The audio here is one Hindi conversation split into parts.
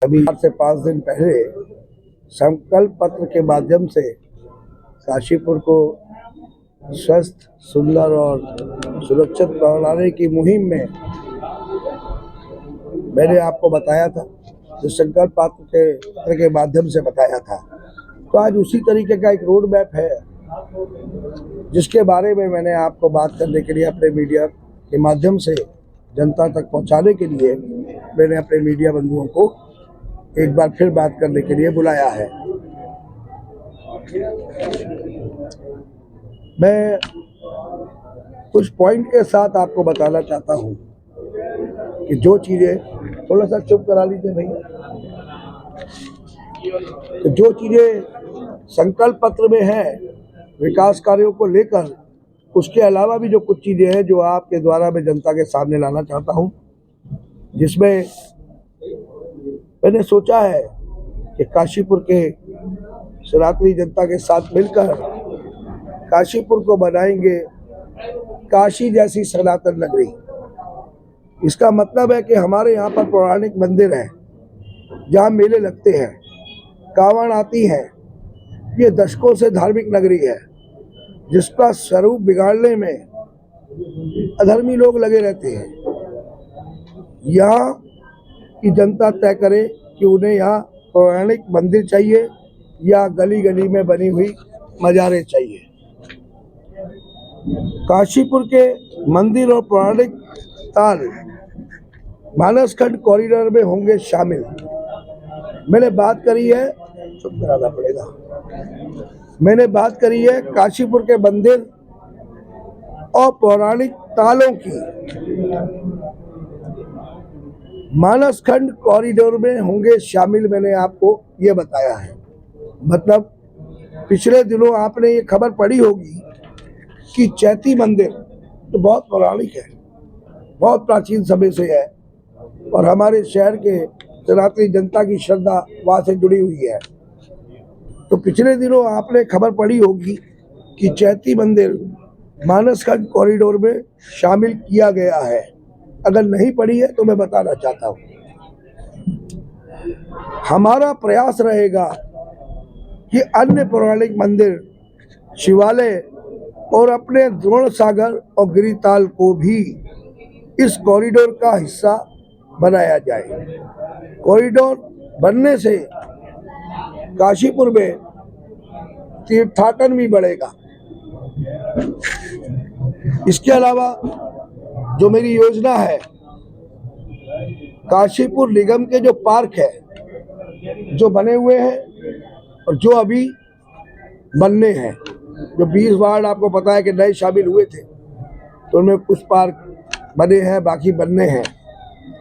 अभी 4 से 5 दिन पहले संकल्प पत्र के माध्यम से काशीपुर को स्वस्थ, सुंदर और सुरक्षित बनाने की मुहिम में मैंने आपको बताया था, जो संकल्प पत्र के माध्यम से बताया था। तो आज उसी तरीके का एक रोड मैप है, जिसके बारे में मैंने आपको बात करने के लिए अपने मीडिया के माध्यम से जनता तक पहुंचाने के लिए मैंने अपने मीडिया बंधुओं को एक बार फिर बात करने के लिए बुलाया है। मैं कुछ पॉइंट के साथ आपको बताना चाहता हूं कि जो चीज़ें, थोड़ा सा चुप करा लीजिए भैया, तो जो चीज़ें संकल्प पत्र में है विकास कार्यों को लेकर, उसके अलावा भी जो कुछ चीज़ें हैं जो आपके द्वारा मैं जनता के सामने लाना चाहता हूं, जिसमें मैंने सोचा है कि काशीपुर के सनातनी जनता के साथ मिलकर काशीपुर को बनाएंगे काशी जैसी सनातन नगरी। इसका मतलब है कि हमारे यहाँ पर पौराणिक मंदिर हैं, जहाँ मेले लगते हैं, कांवड़ आती है। ये दशकों से धार्मिक नगरी है, जिसका स्वरूप बिगाड़ने में अधर्मी लोग लगे रहते हैं। यहाँ की जनता तय करे कि उन्हें यहाँ पौराणिक मंदिर चाहिए या गली गली में बनी हुई मजारें चाहिए। काशीपुर के मंदिर और पौराणिक ताल मानसखंड कॉरिडोर में होंगे शामिल। मैंने बात करी है, चुप कराना पड़ेगा, मैंने बात करी है काशीपुर के मंदिर और पौराणिक तालों की। मानसखंड कॉरिडोर में होंगे शामिल, मैंने आपको ये बताया है। मतलब पिछले दिनों आपने ये खबर पढ़ी होगी कि चैती मंदिर तो बहुत पौराणिक है, बहुत प्राचीन समय से है और हमारे शहर के सनातनी जनता की श्रद्धा वहाँ से जुड़ी हुई है। तो पिछले दिनों आपने खबर पढ़ी होगी कि चैती मंदिर मानसखंड कॉरिडोर में शामिल किया गया है। अगर नहीं पढ़ी है तो मैं बताना चाहता हूँ, हमारा प्रयास रहेगा कि अन्य पौराणिक मंदिर, शिवालय और अपने द्रोण सागर और गिरिताल को भी इस कॉरिडोर का हिस्सा बनाया जाए। कॉरिडोर बनने से काशीपुर में तीर्थाटन भी बढ़ेगा। इसके अलावा जो मेरी योजना है, काशीपुर निगम के जो पार्क है, जो बने हुए हैं और जो अभी बनने हैं, जो 20 वार्ड आपको पता है कि नए शामिल हुए थे, तो उनमें कुछ पार्क बने हैं, बाकी बनने हैं।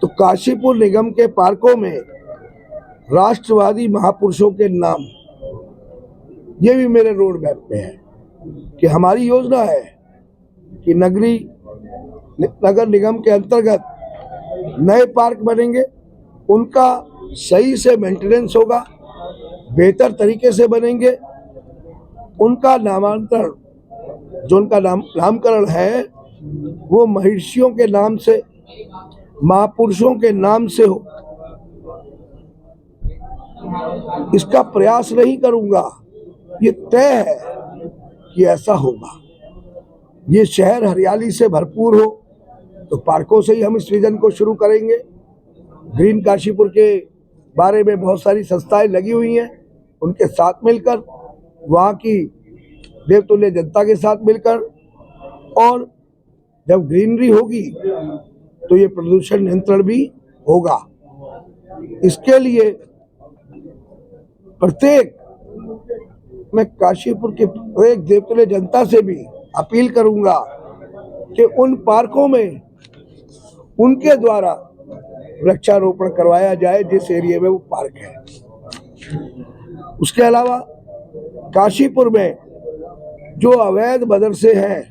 तो काशीपुर निगम के पार्कों में राष्ट्रवादी महापुरुषों के नाम, ये भी मेरे रोड मैप में है कि हमारी योजना है कि नगर निगम के अंतर्गत नए पार्क बनेंगे, उनका सही से मेंटेनेंस होगा, बेहतर तरीके से बनेंगे। उनका नामांतरण, जो उनका नामकरण है, वो महर्षियों के नाम से, महापुरुषों के नाम से हो। इसका प्रयास नहीं करूंगा, ये तय है कि ऐसा होगा। ये शहर हरियाली से भरपूर हो, तो पार्कों से ही हम इस विजन को शुरू करेंगे। ग्रीन काशीपुर के बारे में बहुत सारी संस्थाएं लगी हुई हैं, उनके साथ मिलकर, वहाँ की देवतुल्य जनता के साथ मिलकर, और जब ग्रीनरी होगी तो ये प्रदूषण नियंत्रण भी होगा। इसके लिए मैं काशीपुर के प्रत्येक देवतुल्य जनता से भी अपील करूंगा कि उन पार्कों में उनके द्वारा वृक्षारोपण करवाया जाए जिस एरिया में वो पार्क है। उसके अलावा काशीपुर में जो अवैध मदरसे हैं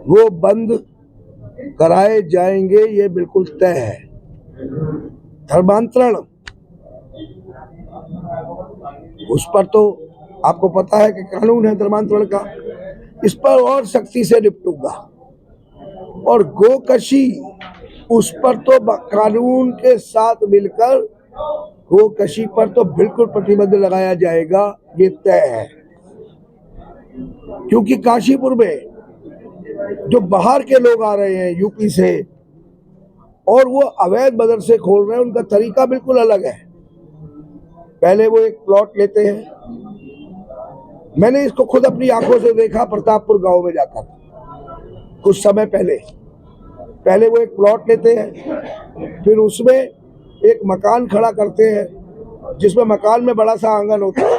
वो बंद कराए जाएंगे, ये बिल्कुल तय है। धर्मांतरण, उस पर तो आपको पता है कि कानून है धर्मांतरण का, इस पर और सख्ती से निपटूंगा। और गोकशी उस पर तो कानून के साथ मिलकर गोकशी पर तो बिल्कुल प्रतिबंध लगाया जाएगा, ये तय है। क्योंकि काशीपुर में जो बाहर के लोग आ रहे हैं यूपी से और वो अवैध मदरसे खोल रहे हैं, उनका तरीका बिल्कुल अलग है। पहले वो एक प्लॉट लेते हैं, मैंने इसको खुद अपनी आंखों से देखा प्रतापपुर गांव में जाकर कुछ समय पहले वो एक प्लॉट लेते हैं, फिर उसमें एक मकान खड़ा करते हैं जिसमें मकान में बड़ा सा आंगन होता है,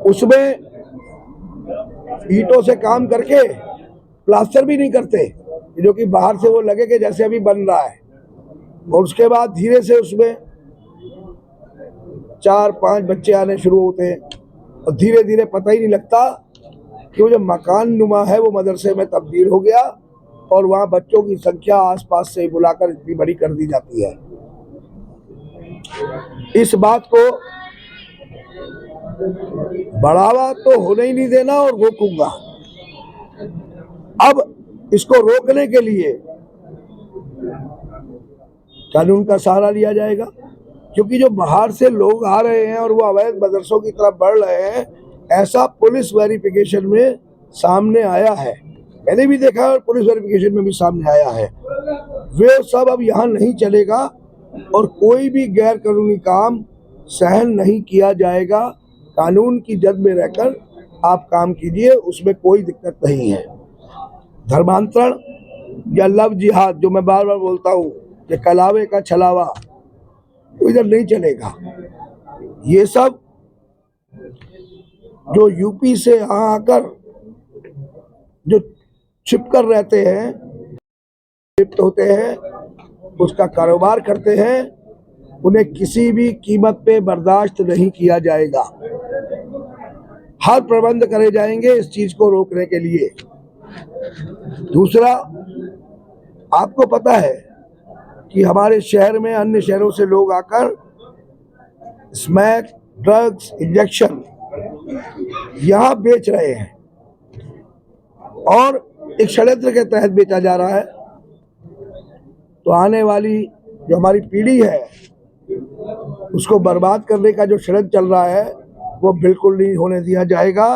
उसमें ईंटों से काम करके प्लास्टर भी नहीं करते, जो कि बाहर से वो लगे कि जैसे अभी बन रहा है। और उसके बाद धीरे से उसमें 4-5 बच्चे आने शुरू होते हैं और धीरे धीरे पता ही नहीं लगता कि वो जो मकान नुमा है वो मदरसे में तब्दील हो गया और वहाँ बच्चों की संख्या आसपास से बुलाकर इतनी बड़ी कर दी जाती है। इस बात को बढ़ावा तो होने ही नहीं देना और रोकूंगा। अब इसको रोकने के लिए कानून का सहारा लिया जाएगा, क्योंकि जो बाहर से लोग आ रहे हैं और वो अवैध मदरसों की तरफ बढ़ रहे हैं, ऐसा पुलिस वेरिफिकेशन में सामने आया है। मैंने भी देखा और पुलिस वेरिफिकेशन में भी सामने आया है। वे सब अब यहाँ नहीं चलेगा और कोई भी गैर कानूनी काम सहन नहीं किया जाएगा। कानून की जद में रहकर आप काम कीजिए, उसमें कोई दिक्कत नहीं है। धर्मांतरण या लव जिहाद, जो मैं बार बार बोलता हूँ कि कलावे का छलावा, तो इधर नहीं चलेगा। ये सब जो यूपी से यहाँ आकर जो छिपकर रहते हैं, लिप्त होते हैं, उसका कारोबार करते हैं, उन्हें किसी भी कीमत पे बर्दाश्त नहीं किया जाएगा। हर प्रबंध करे जाएंगे इस चीज को रोकने के लिए। दूसरा, आपको पता है कि हमारे शहर में अन्य शहरों से लोग आकर स्मैक, ड्रग्स, इंजेक्शन यहाँ बेच रहे हैं और एक षड्यंत्र के तहत बेचा जा रहा है। तो आने वाली जो हमारी पीढ़ी है उसको बर्बाद करने का जो षड्यंत्र चल रहा है वो बिल्कुल नहीं होने दिया जाएगा।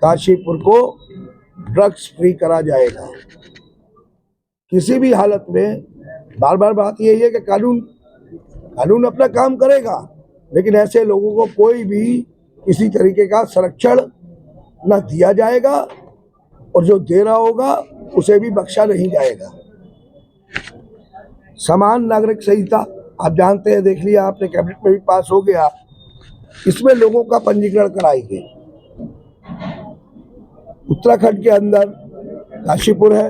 काशीपुर को ड्रग्स फ्री करा जाएगा किसी भी हालत में। बार बार बात यही है कि कानून अपना काम करेगा, लेकिन ऐसे लोगों को कोई भी किसी तरीके का संरक्षण न दिया जाएगा और जो दे रहा होगा उसे भी बख्शा नहीं जाएगा। समान नागरिक संहिता आप जानते हैं, देख लिया आपने, कैबिनेट में भी पास हो गया। इसमें लोगों का पंजीकरण कराएंगे। उत्तराखंड के अंदर काशीपुर है।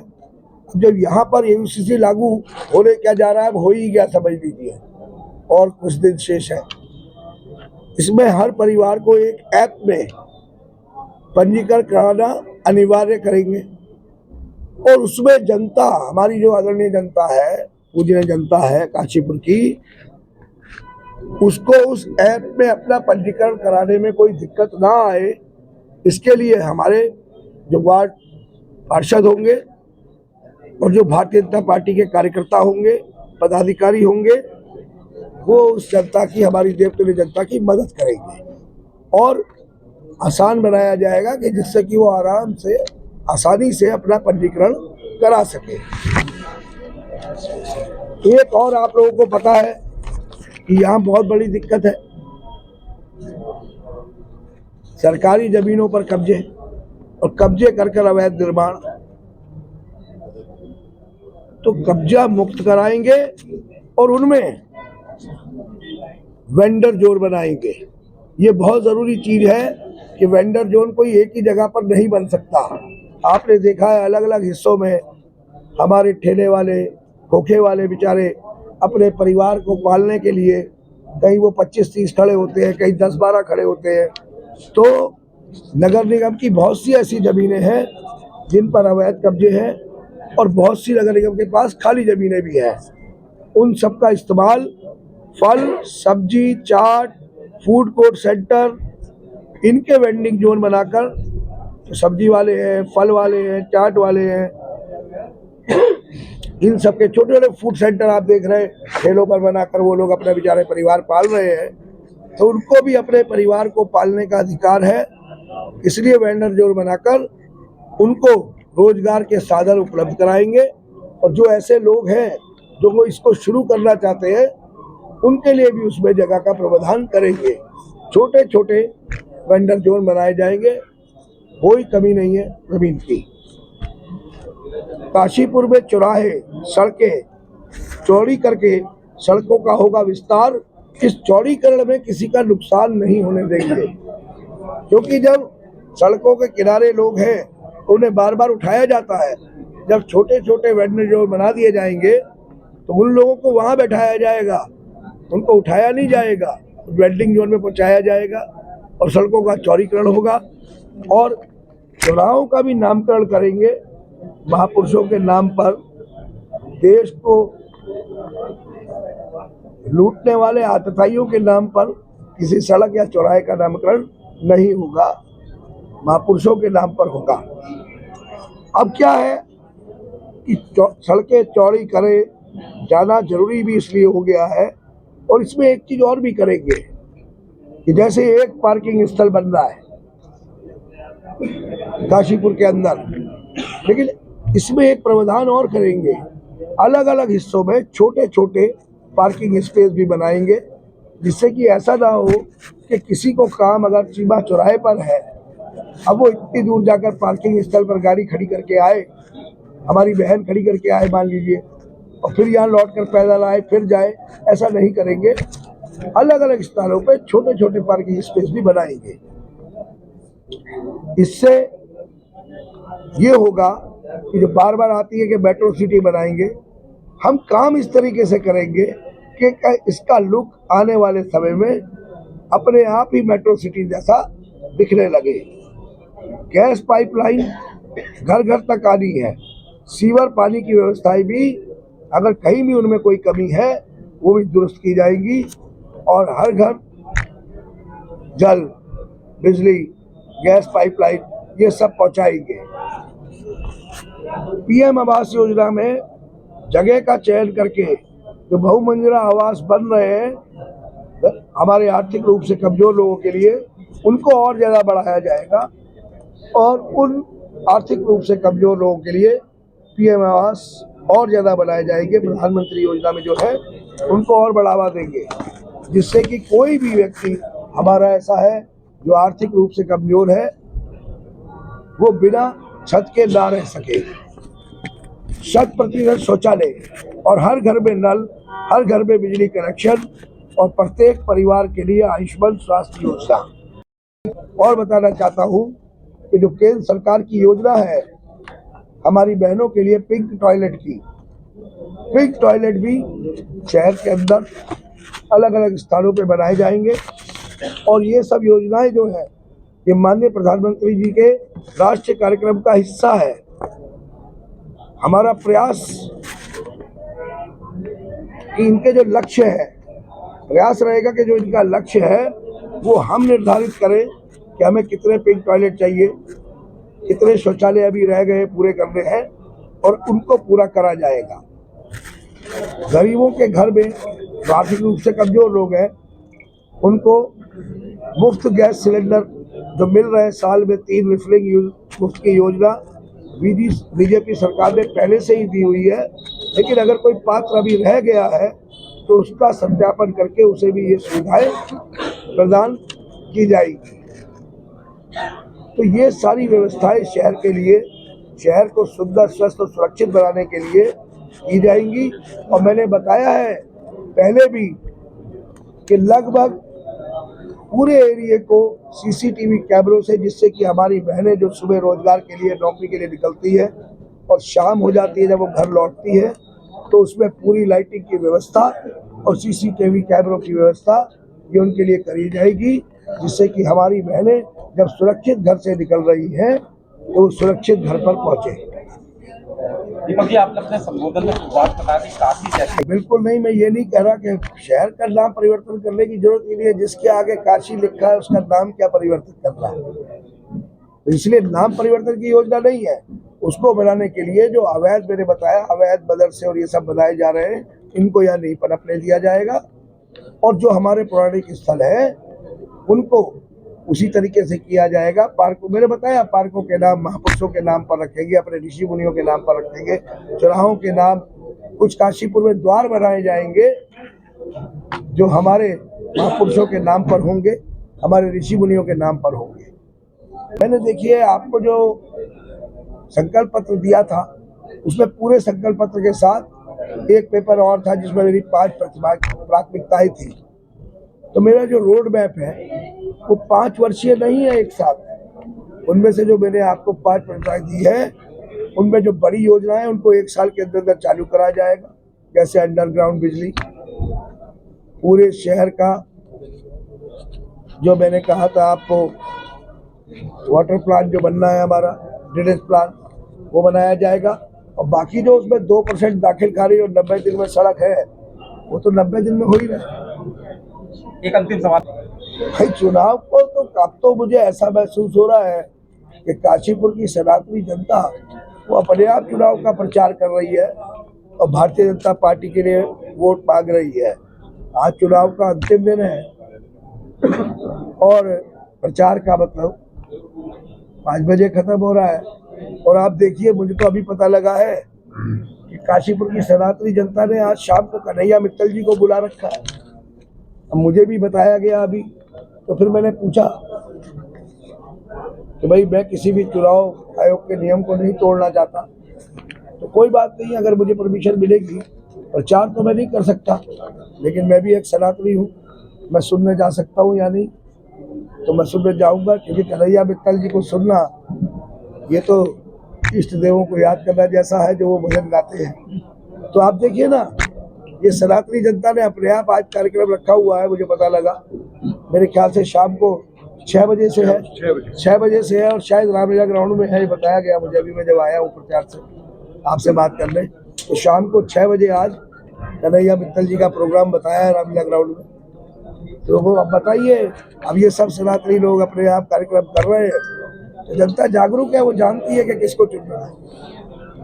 जब यहाँ पर यूसीसी लागू होने क्या जा रहा है, हो ही गया समझ लीजिए, और कुछ दिन शेष है। इसमें हर परिवार को एक ऐप में पंजीकरण कराना अनिवार्य करेंगे और उसमें जनता, हमारी जो आदरणीय जनता है, पूजनीय जनता है काशीपुर की, उसको उस ऐप में अपना पंजीकरण कराने में कोई दिक्कत ना आए, इसके लिए हमारे जो वार्ड पार्षद होंगे और जो भारतीय जनता पार्टी के कार्यकर्ता होंगे, पदाधिकारी होंगे, वो उस जनता की, हमारी देवतुल्य जनता की मदद करेंगे और आसान बनाया जाएगा कि जिससे कि वो आराम से, आसानी से अपना पंजीकरण करा सके। एक और आप लोगों को पता है कि यहाँ बहुत बड़ी दिक्कत है, सरकारी जमीनों पर कब्जे और कब्जे कर अवैध निर्माण। तो कब्जा मुक्त कराएंगे और उनमें वेंडर जोन बनाएंगे। ये बहुत जरूरी चीज है कि वेंडर जोन कोई एक ही जगह पर नहीं बन सकता। आपने देखा है अलग अलग हिस्सों में हमारे ठेले वाले, खोखे वाले बेचारे अपने परिवार को पालने के लिए कहीं वो 25-30 खड़े होते हैं, कहीं 10-12 खड़े होते हैं। तो नगर निगम की बहुत सी ऐसी जमीनें हैं जिन पर अवैध कब्जे हैं और बहुत सी नगर निगम के पास खाली जमीनें भी हैं। उन सब का इस्तेमाल फल, सब्जी, चाट, फूड कोर्ट सेंटर, इनके वेंडिंग जोन बनाकर, सब्जी वाले हैं, फल वाले हैं, चाट वाले हैं, इन सबके छोटे छोटे फूड सेंटर आप देख रहे हैं, ठेलों पर बनाकर वो लोग अपने बेचारे परिवार पाल रहे हैं, तो उनको भी अपने परिवार को पालने का अधिकार है। इसलिए वेंडर जोन बनाकर उनको रोजगार के साधन उपलब्ध कराएंगे, और जो ऐसे लोग हैं जो वो इसको शुरू करना चाहते हैं उनके लिए भी उसमें जगह का प्रावधान करेंगे। छोटे छोटे वेंडर जोन बनाए जाएंगे, कोई कमी नहीं है जमीन की। काशीपुर में चौराहे सड़कें चौड़ी करके सड़कों का होगा विस्तार। इस चौड़ीकरण में किसी का नुकसान नहीं होने देंगे, क्योंकि जब सड़कों के किनारे लोग हैं उन्हें बार बार उठाया जाता है। जब छोटे छोटे वेंडर जोन बना दिए जाएंगे तो उन लोगों को वहां बैठाया जाएगा, उनको उठाया नहीं जाएगा, वेंडिंग जोन में पहुंचाया जाएगा और सड़कों का चौड़ीकरण होगा। और चौराहों का भी नामकरण करेंगे महापुरुषों के नाम पर। देश को लूटने वाले आतताइयों के नाम पर किसी सड़क या चौराहे का नामकरण नहीं होगा, महापुरुषों के नाम पर होगा। अब क्या है कि सड़कें चौड़ी करे जाना जरूरी भी इसलिए हो गया है, और इसमें एक चीज और भी करेंगे कि जैसे एक पार्किंग स्थल बन रहा है काशीपुर के अंदर, लेकिन इसमें एक प्रावधान और करेंगे, अलग अलग हिस्सों में छोटे छोटे पार्किंग स्पेस भी बनाएंगे, जिससे कि ऐसा ना हो कि किसी को काम अगर चीमा चौराहे पर है, अब वो इतनी दूर जाकर पार्किंग स्थल पर गाड़ी खड़ी करके आए, हमारी बहन खड़ी करके आए मान लीजिए, और फिर यहाँ लौट कर पैदल आए फिर जाए, ऐसा नहीं करेंगे। अलग अलग स्थानों पे छोटे छोटे पार्किंग स्पेस भी बनाएंगे। इससे ये होगा कि जो बार बार आती है कि मेट्रो सिटी बनाएंगे, हम काम इस तरीके से करेंगे कि इसका लुक आने वाले समय में अपने आप ही मेट्रो सिटी जैसा दिखने लगे। गैस पाइपलाइन घर घर तक आनी है, सीवर पानी की व्यवस्थाएं भी अगर कहीं भी उनमें कोई कमी है वो भी दुरुस्त की जाएगी, और हर घर जल बिजली गैस पाइपलाइन ये सब पहुंचाएंगे। पीएम आवास योजना में जगह का चयन करके जो बहुमंजिला आवास बन रहे हैं हमारे आर्थिक रूप से कमजोर लोगों के लिए, उनको और ज्यादा बढ़ाया जाएगा, और उन आर्थिक रूप से कमजोर लोगों के लिए पीएम आवास और ज्यादा बनाए जाएंगे। प्रधानमंत्री योजना में जो है उनको और बढ़ावा देंगे, जिससे कि कोई भी व्यक्ति हमारा ऐसा है जो आर्थिक रूप से कमजोर है वो बिना छत के ना रह सके। 100% शौचालय और हर घर में नल, हर घर में बिजली कनेक्शन, और प्रत्येक परिवार के लिए आयुष्मान स्वास्थ्य योजना। और बताना चाहता हूँ कि जो केंद्र सरकार की योजना है हमारी बहनों के लिए पिंक टॉयलेट की, पिंक टॉयलेट भी शहर के अंदर अलग अलग स्थानों पे बनाए जाएंगे। और ये सब योजनाएं जो है ये माननीय प्रधानमंत्री जी के राष्ट्रीय कार्यक्रम का हिस्सा है। हमारा प्रयास कि इनके जो लक्ष्य है, प्रयास रहेगा कि जो इनका लक्ष्य है वो हम निर्धारित करें कि हमें कितने पिंक टॉयलेट चाहिए, कितने शौचालय अभी रह गए पूरे करने हैं, और उनको पूरा करा जाएगा। गरीबों के घर में जो आर्थिक रूप से कमजोर लोग हैं उनको मुफ्त गैस सिलेंडर जो मिल रहे हैं, साल में 3 रिफिलिंग मुफ्त की योजना बीजेपी सरकार ने पहले से ही दी हुई है, लेकिन अगर कोई पात्र अभी रह गया है तो उसका सत्यापन करके उसे भी ये सुविधाएं प्रदान की जाएगी। तो ये सारी व्यवस्थाएं शहर के लिए, शहर को सुंदर, स्वस्थ और सुरक्षित बनाने के लिए की जाएंगी। और मैंने बताया है पहले भी कि लगभग पूरे एरिया को सीसीटीवी कैमरों से, जिससे कि हमारी बहनें जो सुबह रोजगार के लिए, नौकरी के लिए निकलती है और शाम हो जाती है जब वो घर लौटती है, तो उसमें पूरी लाइटिंग की व्यवस्था और सीसीटीवी कैमरों की व्यवस्था ये उनके लिए करी जाएगी, जिससे कि हमारी बहनें जब सुरक्षित घर से निकल रही हैं तो सुरक्षित घर पर पहुंचे। दीपक जी, आपने अपने संबोधन में बात बता दी काशी जैसे। बिल्कुल नहीं, मैं ये नहीं कह रहा कि शहर का नाम परिवर्तन करने की जरूरत ही नहीं है। जिसके आगे काशी लिखा है उसका नाम क्या परिवर्तन करना है, तो इसलिए नाम परिवर्तन की योजना नहीं है। उसको बनाने के लिए जो अवैध, मैंने बताया अवैध मदरसे और ये सब बनाए जा रहे हैं, इनको यहाँ नहीं पनपने दिया जाएगा। और जो हमारे पौराणिक स्थल है उनको उसी तरीके से किया जाएगा। पार्क, मैंने बताया, पार्कों के नाम महापुरुषों के नाम पर रखेंगे, अपने ऋषि मुनियों के नाम पर रखेंगे, चौराहों के नाम, कुछ काशीपुर में द्वार बनाए जाएंगे जो हमारे महापुरुषों के नाम पर होंगे, हमारे ऋषि मुनियों के नाम पर होंगे। मैंने देखिए आपको जो संकल्प पत्र दिया था उसमें पूरे संकल्प पत्र के साथ एक पेपर और था जिसमें मेरी 5 प्राथमिकताएं थी। तो मेरा जो रोड मैप है वो 5 वर्षीय नहीं है, एक साथ। उनमें से जो मैंने आपको 5 प्राथमिकताएं दी है उनमें जो बड़ी योजना है उनको 1 साल के अंदर अंदर चालू कराया जाएगा। जैसे अंडरग्राउंड बिजली, पूरे शहर का जो मैंने कहा था आपको वाटर प्लांट जो बनना है, हमारा ड्रेनेज प्लांट, वो बनाया जाएगा। और बाकी जो उसमें 2% दाखिल खारिज और 90 दिन में सड़क है वो तो 90 दिन में हो ही रहा है। एक अंतिम सवाल भाई, चुनाव को तो अब तो मुझे ऐसा महसूस हो रहा है कि काशीपुर की सनातनी जनता वो अपने आप चुनाव का प्रचार कर रही है और भारतीय जनता पार्टी के लिए वोट मांग रही है। आज चुनाव का अंतिम दिन है और प्रचार का मतलब 5 बजे खत्म हो रहा है। और आप देखिए, मुझे तो अभी पता लगा है कि काशीपुर की सनातनी जनता ने आज शाम को कन्हैया मित्तल जी को बुला रखा है। अब मुझे भी बताया गया अभी, तो फिर मैंने पूछा कि भाई मैं किसी भी चुनाव आयोग के नियम को नहीं तोड़ना चाहता, तो कोई बात नहीं, अगर मुझे परमिशन मिलेगी, प्रचार तो मैं नहीं कर सकता, लेकिन मैं भी एक सनातनी हूँ, मैं सुनने जा सकता हूँ या नहीं, तो मैं सुनने जाऊँगा। क्योंकि कन्हैया मित्तल जी को सुनना ये तो इष्ट देवों को याद करना जैसा है जो वो भजन गाते हैं। तो आप देखिए ना, ये सनातनी जनता ने अपने आप आज कार्यक्रम रखा हुआ है। मुझे पता लगा, मेरे ख्याल से शाम को 6 बजे से है, 6 बजे से है और शायद रामलीला ग्राउंड में है, ये बताया गया मुझे अभी मैं जब आया हूँ प्रचार से आपसे बात करने। तो शाम को 6 बजे आज कन्हैया मित्तल जी का प्रोग्राम बताया है रामलीला ग्राउंड में। तो वो अब बताइए, अब ये सब सनातनी लोग अपने आप कार्यक्रम कर रहे हैं, तो जनता जागरूक है, वो जानती है कि किसको चुनना है।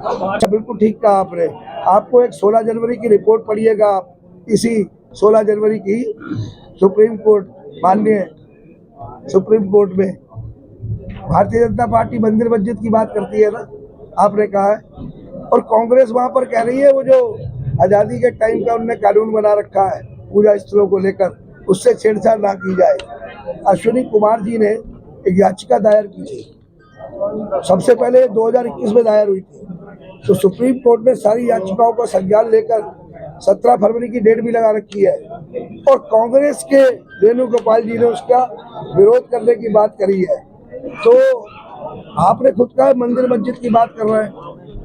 अच्छा, बिल्कुल ठीक कहा आपने। आपको एक 16 जनवरी की रिपोर्ट पढ़िएगा आप, इसी 16 जनवरी की सुप्रीम कोर्ट, माननीय सुप्रीम कोर्ट में भारतीय जनता पार्टी मंदिर मस्जिद की बात करती है ना, आपने कहा है, और कांग्रेस वहां पर कह रही है वो जो आज़ादी के टाइम का उन्होंने कानून बना रखा है पूजा स्थलों को लेकर, उससे छेड़छाड़ ना की जाए। अश्विनी कुमार जी ने एक याचिका दायर की थी, सबसे पहले 2021 में दायर हुई थी, तो सुप्रीम कोर्ट ने सारी याचिकाओं का संज्ञान लेकर 17 फरवरी की डेट भी लगा रखी है। और कांग्रेस के वेणुगोपाल जी ने उसका विरोध करने की बात करी है। तो आपने खुद कहा मंदिर मस्जिद की बात कर रहे हैं,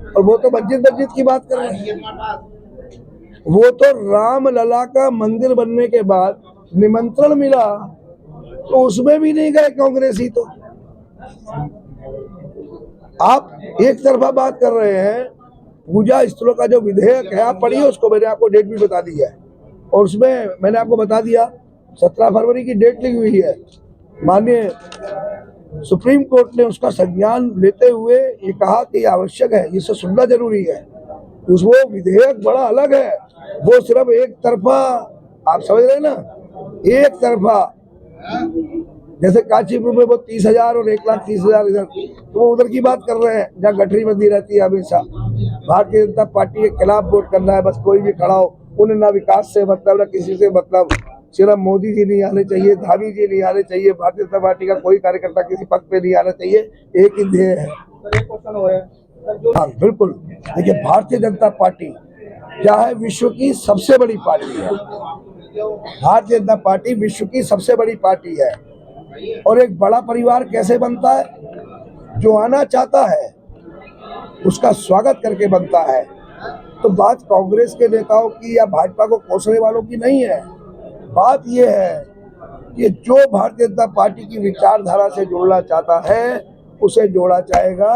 और वो तो मस्जिद की बात कर रहे हैं। वो तो राम लला का मंदिर बनने के बाद निमंत्रण मिला तो उसमें भी नहीं गए कांग्रेसी। तो आप एक तरफा बात कर रहे हैं। पूजा स्थलों का जो विधेयक है आप पढ़िए उसको, मैंने आपको डेट भी बता दी है, और उसमें मैंने आपको बता दिया 17 फरवरी की डेट लिखी हुई है। माननीय सुप्रीम कोर्ट ने उसका संज्ञान लेते हुए ये कहा कि आवश्यक है, इसे सुनना जरूरी है। उस वो विधेयक बड़ा अलग है, वो सिर्फ एक तरफा, आप समझ रहे हैं ना, एक तरफा। जैसे काशीपुर में वो 30,000 और 1,30,000 इधर, तो वो उधर की बात कर रहे हैं जहाँ गठरी बंदी रहती है हमेशा। भारतीय जनता पार्टी के खिलाफ वोट करना है, बस कोई भी खड़ा हो, उन्हें ना विकास से मतलब, ना किसी से मतलब। सिर्फ मोदी जी नहीं आने चाहिए, धामी जी नहीं आने चाहिए, भारतीय जनता पार्टी का कोई कार्यकर्ता किसी पद पे नहीं आना चाहिए, एक ही ध्येय है। हाँ बिल्कुल, देखिए भारतीय जनता पार्टी क्या है, विश्व की सबसे बड़ी पार्टी है। भारतीय जनता पार्टी विश्व की सबसे बड़ी पार्टी है। और एक बड़ा परिवार कैसे बनता है, जो आना चाहता है उसका स्वागत करके बनता है। तो बात कांग्रेस के नेताओं की या भाजपा को कोसने वालों की नहीं है, बात यह है कि जो भारतीय जनता पार्टी की विचारधारा से जुड़ना चाहता है उसे जोड़ा जाएगा।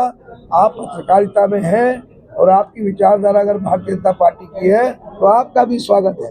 आप पत्रकारिता में हैं और आपकी विचारधारा अगर भारतीय जनता पार्टी की है तो आपका भी स्वागत है।